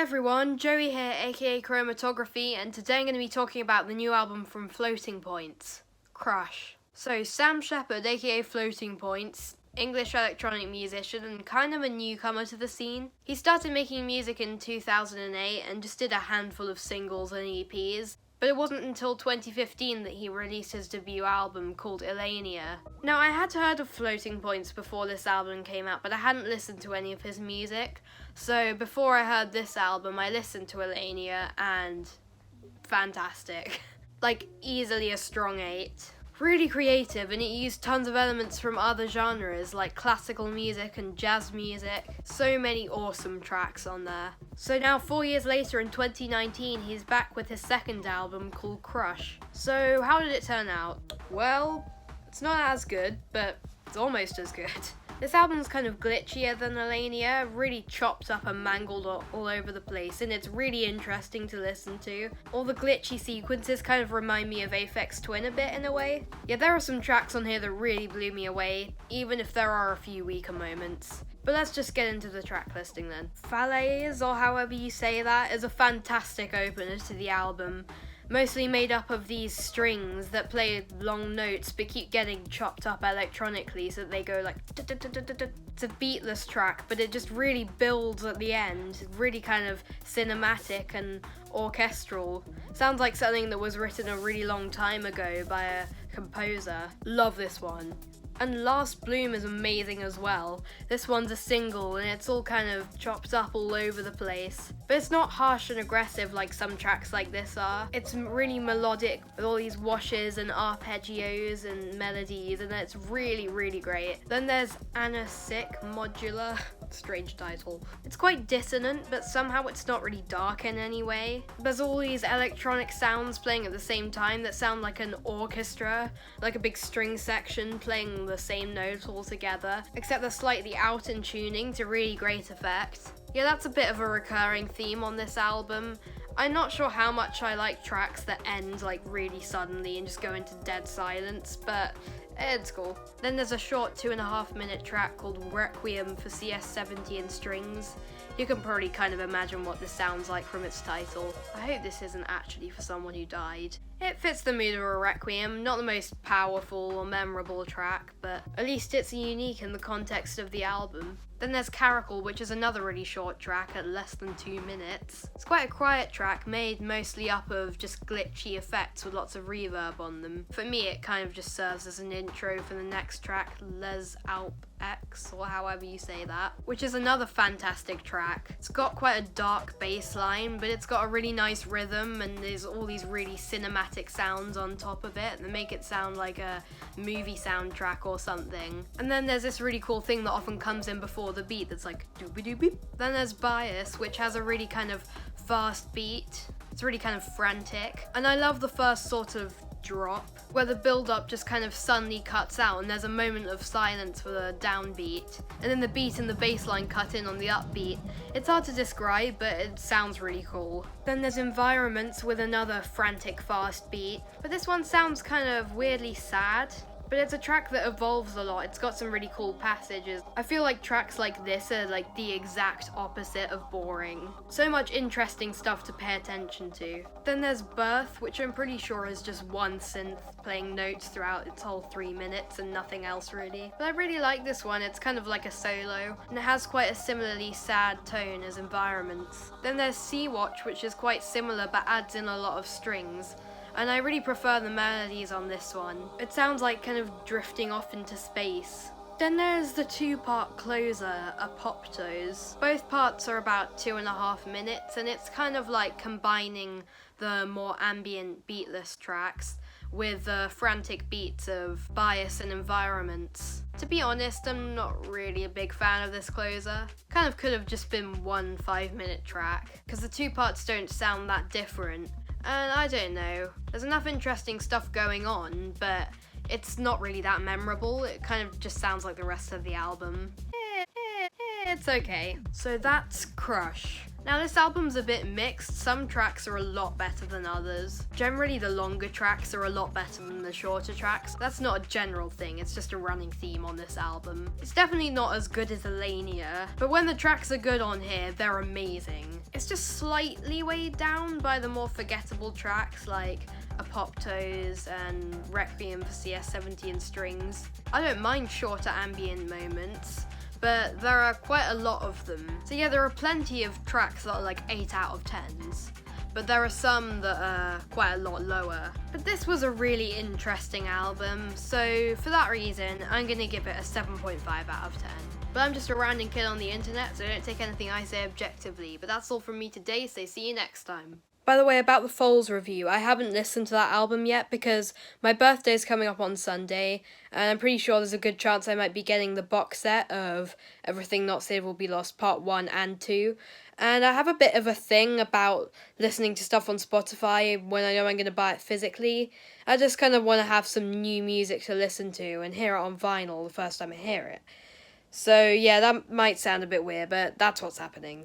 everyone, Joey here, aka Chromatography, and today I'm going to be talking about the new album from Floating Points, Crush. So Sam Shepard, aka Floating Points, English electronic musician and kind of a newcomer to the scene. He started making music in 2008 and just did a handful of singles and EPs. But it wasn't until 2015 that he released his debut album called Elania. Now, I had heard of Floating Points before this album came out, but I hadn't listened to any of his music. So before I heard this album, I listened to Elania, and fantastic. Like, easily a strong 8. Really creative, and it used tons of elements from other genres like classical music and jazz music. So many awesome tracks on there. So now 4 years later in 2019, he's back with his second album called Crush. So how did it turn out? Well, it's not as good, but it's almost as good. This album's kind of glitchier than Elania, really chopped up and mangled all over the place, and it's really interesting to listen to. All the glitchy sequences kind of remind me of Aphex Twin a bit in a way. Yeah, there are some tracks on here that really blew me away, even if there are a few weaker moments. But let's just get into the track listing then. Falaise, or however you say that, is a fantastic opener to the album. Mostly made up of these strings that play long notes but keep getting chopped up electronically so that they go like it's a beatless track, but it just really builds at the end, really kind of cinematic and orchestral. Sounds like something that was written a really long time ago by a composer. Love this one. And Last Bloom is amazing as well. This one's a single and it's all kind of chopped up all over the place. But it's not harsh and aggressive like some tracks like this are. It's really melodic with all these washes and arpeggios and melodies, and it's really, really great. Then there's Anna Sick Modular. Strange title. It's quite dissonant, but somehow it's not really dark in any way. There's all these electronic sounds playing at the same time that sound like an orchestra, like a big string section playing the same note all together, except they're slightly out in tuning to really great effect. Yeah, that's a bit of a recurring theme on this album. I'm not sure how much I like tracks that end like really suddenly and just go into dead silence, but it's cool. Then there's a short 2.5 minute track called Requiem for CS70 and Strings. You can probably kind of imagine what this sounds like from its title. I hope this isn't actually for someone who died. It fits the mood of a Requiem, not the most powerful or memorable track, but at least it's unique in the context of the album. Then there's Caracal, which is another really short track at less than 2 minutes. It's quite a quiet track made mostly up of just glitchy effects with lots of reverb on them. For me, it kind of just serves as an intro for the next track, LesAlpx, or however you say that, which is another fantastic track. It's got quite a dark bass line, but it's got a really nice rhythm, and there's all these really cinematic sounds on top of it that make it sound like a movie soundtrack or something. And then there's this really cool thing that often comes in before the beat that's like doobie-doobie. Then there's Bias, which has a really kind of fast beat. It's really kind of frantic. And I love the first sort of drop where the build-up just kind of suddenly cuts out and there's a moment of silence for the downbeat, and then the beat and the bass line cut in on the upbeat. It's hard to describe, but it sounds really cool. Then there's Environments with another frantic fast beat, but this one sounds kind of weirdly sad. But it's a track that evolves a lot. It's got some really cool passages. I feel like tracks like this are like the exact opposite of boring. So much interesting stuff to pay attention to. Then there's Birth, which I'm pretty sure is just one synth playing notes throughout its whole 3 minutes and nothing else really. But I really like this one. It's kind of like a solo, and it has quite a similarly sad tone as Environments. Then there's Sea-Watch, which is quite similar but adds in a lot of strings. And I really prefer the melodies on this one. It sounds like kind of drifting off into space. Then there's the 2-part closer, Apoptose. Both parts are about 2.5 minutes, and it's kind of like combining the more ambient beatless tracks with the frantic beats of Bias and Environments. To be honest, I'm not really a big fan of this closer. Kind of could have just been one 5-minute track, because the 2 parts don't sound that different. And I don't know, there's enough interesting stuff going on, but it's not really that memorable. It kind of just sounds like the rest of the album. It's okay. So that's Crush. Now this album's a bit mixed, some tracks are a lot better than others. Generally the longer tracks are a lot better than the shorter tracks. That's not a general thing, it's just a running theme on this album. It's definitely not as good as Elenia, but when the tracks are good on here, they're amazing. It's just slightly weighed down by the more forgettable tracks like Apoptose and Requiem for CS70 and Strings. I don't mind shorter ambient moments, but there are quite a lot of them. So yeah, there are plenty of tracks that are like 8 out of 10s, but there are some that are quite a lot lower. But this was a really interesting album, so for that reason, I'm gonna give it a 7.5 out of 10. But I'm just a random kid on the internet, so don't take anything I say objectively. But that's all from me today, so see you next time. By the way, about the Falaise review, I haven't listened to that album yet because my birthday's coming up on Sunday, and I'm pretty sure there's a good chance I might be getting the box set of Everything Not Saved Will Be Lost Part 1 and 2. And I have a bit of a thing about listening to stuff on Spotify when I know I'm going to buy it physically. I just kind of want to have some new music to listen to and hear it on vinyl the first time I hear it. So yeah, that might sound a bit weird, but that's what's happening.